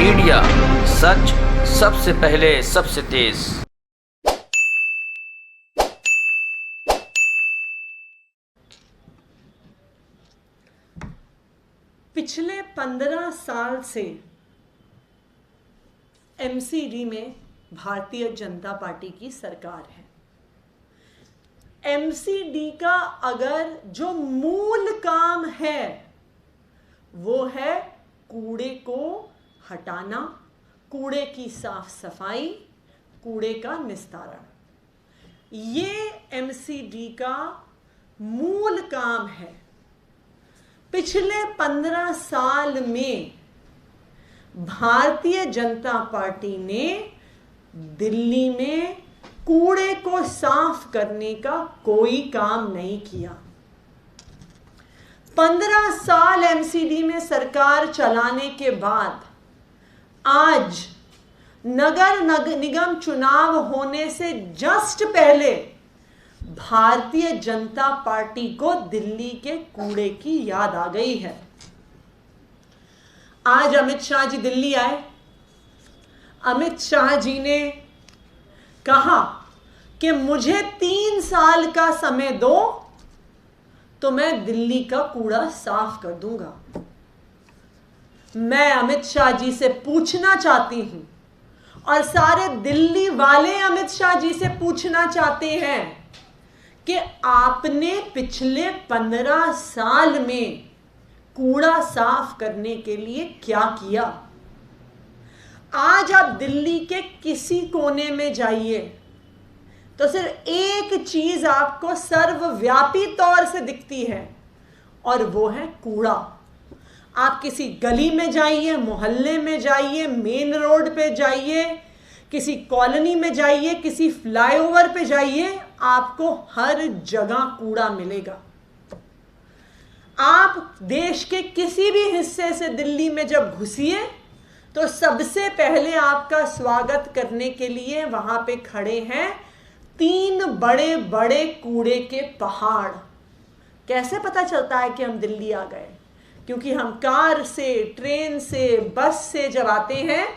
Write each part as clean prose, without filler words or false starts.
Media, सच सबसे पहले सबसे तेज। पिछले 15 साल से एमसीडी में भारतीय जनता पार्टी की सरकार है। एमसीडी का अगर जो मूल काम है वो है कूड़े को हटाना, कूड़े की साफ सफाई, कूड़े का निस्तारण। ये एमसीडी का मूल काम है। पिछले 15 साल में भारतीय जनता पार्टी ने दिल्ली में कूड़े को साफ करने का कोई काम नहीं किया। 15 साल एमसीडी में सरकार चलाने के बाद आज नगर निगम चुनाव होने से जस्ट पहले भारतीय जनता पार्टी को दिल्ली के कूड़े की याद आ गई है। आज अमित शाह जी दिल्ली आए। अमित शाह जी ने कहा कि मुझे 3 साल का समय दो तो मैं दिल्ली का कूड़ा साफ कर दूंगा। मैं अमित शाह जी से पूछना चाहती हूं और सारे दिल्ली वाले अमित शाह जी से पूछना चाहते हैं कि आपने पिछले 15 साल में कूड़ा साफ करने के लिए क्या किया। आज आप दिल्ली के किसी कोने में जाइए तो सिर्फ एक चीज आपको सर्वव्यापी तौर से दिखती है और वो है कूड़ा। आप किसी गली में जाइए, मोहल्ले में जाइए, मेन रोड पे जाइए, किसी कॉलोनी में जाइए, किसी फ्लाईओवर पे जाइए, आपको हर जगह कूड़ा मिलेगा। आप देश के किसी भी हिस्से से दिल्ली में जब घुसिए तो सबसे पहले आपका स्वागत करने के लिए वहां पे खड़े हैं 3 बड़े बड़े कूड़े के पहाड़। कैसे पता चलता है कि हम दिल्ली आ गए? क्योंकि हम कार से, ट्रेन से, बस से जब आते हैं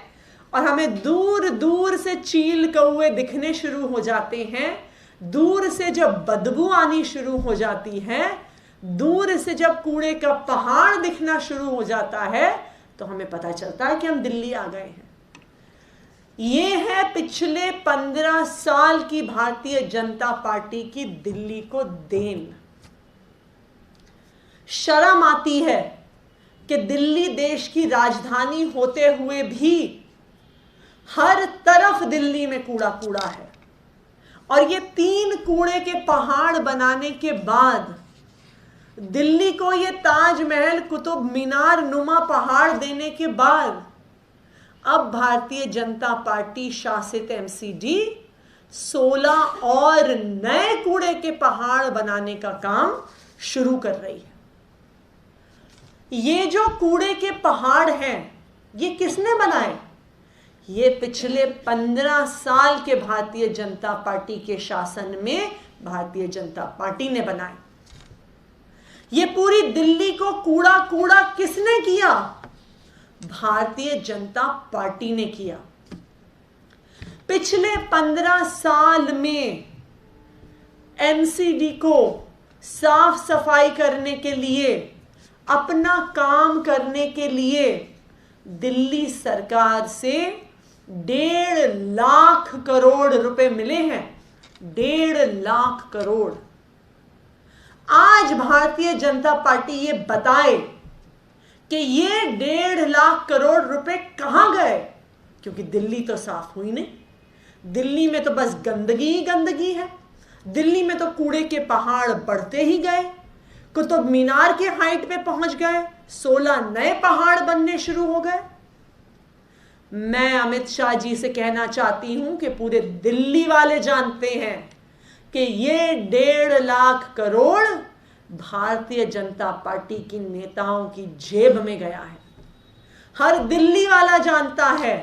और हमें दूर दूर से चील कौवे दिखने शुरू हो जाते हैं, दूर से जब बदबू आनी शुरू हो जाती है, दूर से जब कूड़े का पहाड़ दिखना शुरू हो जाता है तो हमें पता चलता है कि हम दिल्ली आ गए हैं। ये है पिछले 15 साल की भारतीय जनता पार्टी की दिल्ली को देन। शर्म आती है कि दिल्ली देश की राजधानी होते हुए भी हर तरफ दिल्ली में कूड़ा कूड़ा है। और ये 3 कूड़े के पहाड़ बनाने के बाद दिल्ली को ये ताजमहल, कुतुब मीनार नुमा पहाड़ देने के बाद अब भारतीय जनता पार्टी शासित एमसीडी 16 और नए कूड़े के पहाड़ बनाने का काम शुरू कर रही है। ये जो कूड़े के पहाड़ हैं, ये किसने बनाए? ये पिछले 15 साल के भारतीय जनता पार्टी के शासन में भारतीय जनता पार्टी ने बनाए। ये पूरी दिल्ली को कूड़ा कूड़ा किसने किया? भारतीय जनता पार्टी ने किया। पिछले 15 साल में एमसीडी को साफ सफाई करने के लिए, अपना काम करने के लिए दिल्ली सरकार से 1.5 लाख करोड़ रुपए मिले हैं। 1.5 लाख करोड़। आज भारतीय जनता पार्टी ये बताए कि ये 1.5 लाख करोड़ रुपए कहां गए, क्योंकि दिल्ली तो साफ हुई नहीं। दिल्ली में तो बस गंदगी ही गंदगी है। दिल्ली में तो कूड़े के पहाड़ बढ़ते ही गए, कुतुब मीनार के हाइट पे पहुंच गए, 16 नए पहाड़ बनने शुरू हो गए। मैं अमित शाह जी से कहना चाहती हूं कि पूरे दिल्ली वाले जानते हैं कि ये 1.5 लाख करोड़ भारतीय जनता पार्टी की नेताओं की जेब में गया है। हर दिल्ली वाला जानता है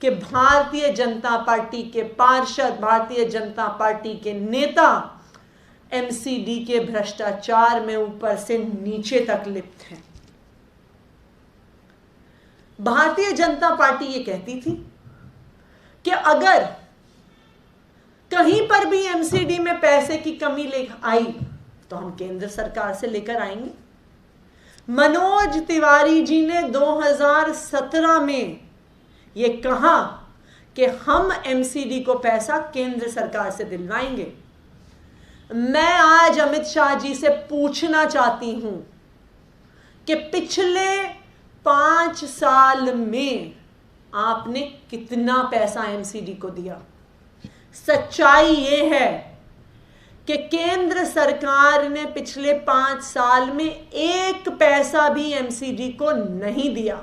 कि भारतीय जनता पार्टी के पार्षद, भारतीय जनता पार्टी के नेता एमसीडी के भ्रष्टाचार में ऊपर से नीचे तक लिप्त हैं। भारतीय जनता पार्टी ये कहती थी कि अगर कहीं पर भी एमसीडी में पैसे की कमी ले आई तो हम केंद्र सरकार से लेकर आएंगे। मनोज तिवारी जी ने 2017 में ये कहा कि हम एमसीडी को पैसा केंद्र सरकार से दिलवाएंगे। मैं आज अमित शाह जी से पूछना चाहती हूं कि पिछले 5 साल में आपने कितना पैसा एमसीडी को दिया। सच्चाई ये है कि केंद्र सरकार ने पिछले 5 साल में 1 पैसा भी एमसीडी को नहीं दिया।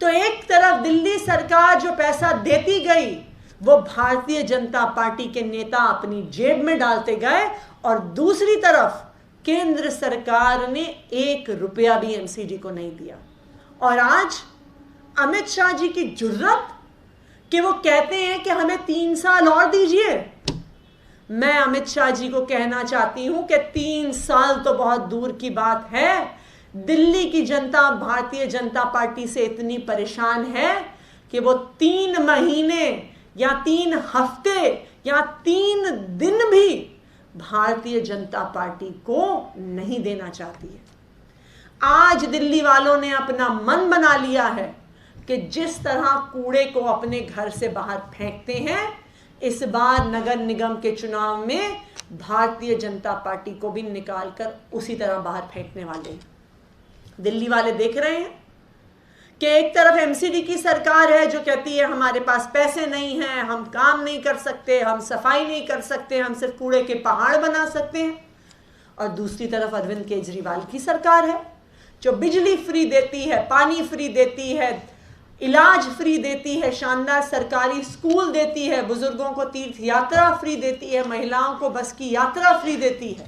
तो एक तरफ दिल्ली सरकार जो पैसा देती गई वो भारतीय जनता पार्टी के नेता अपनी जेब में डालते गए, और दूसरी तरफ केंद्र सरकार ने 1 रुपया भी एमसीडी को नहीं दिया। और आज अमित शाह जी की जुर्रत कि वो कहते हैं कि हमें 3 साल और दीजिए। मैं अमित शाह जी को कहना चाहती हूं कि 3 साल तो बहुत दूर की बात है। दिल्ली की जनता भारतीय जनता पार्टी से इतनी परेशान है कि वो 3 महीने या 3 हफ्ते या 3 दिन भी भारतीय जनता पार्टी को नहीं देना चाहती है। आज दिल्ली वालों ने अपना मन बना लिया है कि जिस तरह कूड़े को अपने घर से बाहर फेंकते हैं, इस बार नगर निगम के चुनाव में भारतीय जनता पार्टी को भी निकालकर उसी तरह बाहर फेंकने वाले हैं। दिल्ली वाले देख रहे हैं कि एक तरफ एमसीडी की सरकार है जो कहती है हमारे पास पैसे नहीं हैं, हम काम नहीं कर सकते, हम सफाई नहीं कर सकते, हम सिर्फ कूड़े के पहाड़ बना सकते हैं। और दूसरी तरफ अरविंद केजरीवाल की सरकार है जो बिजली फ्री देती है, पानी फ्री देती है, इलाज फ्री देती है, शानदार सरकारी स्कूल देती है, बुजुर्गों को तीर्थ यात्रा फ्री देती है, महिलाओं को बस की यात्रा फ्री देती है।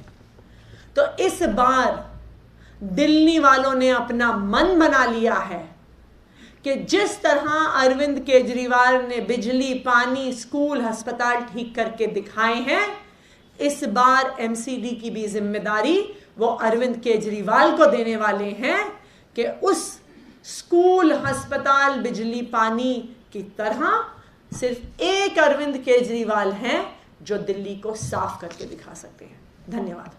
तो इस बार दिल्ली वालों ने अपना मन बना लिया है कि जिस तरह अरविंद केजरीवाल ने बिजली, पानी, स्कूल, अस्पताल ठीक करके दिखाए हैं, इस बार एमसीडी की भी जिम्मेदारी वो अरविंद केजरीवाल को देने वाले हैं कि उस स्कूल, अस्पताल, बिजली, पानी की तरह सिर्फ एक अरविंद केजरीवाल हैं जो दिल्ली को साफ करके दिखा सकते हैं। धन्यवाद।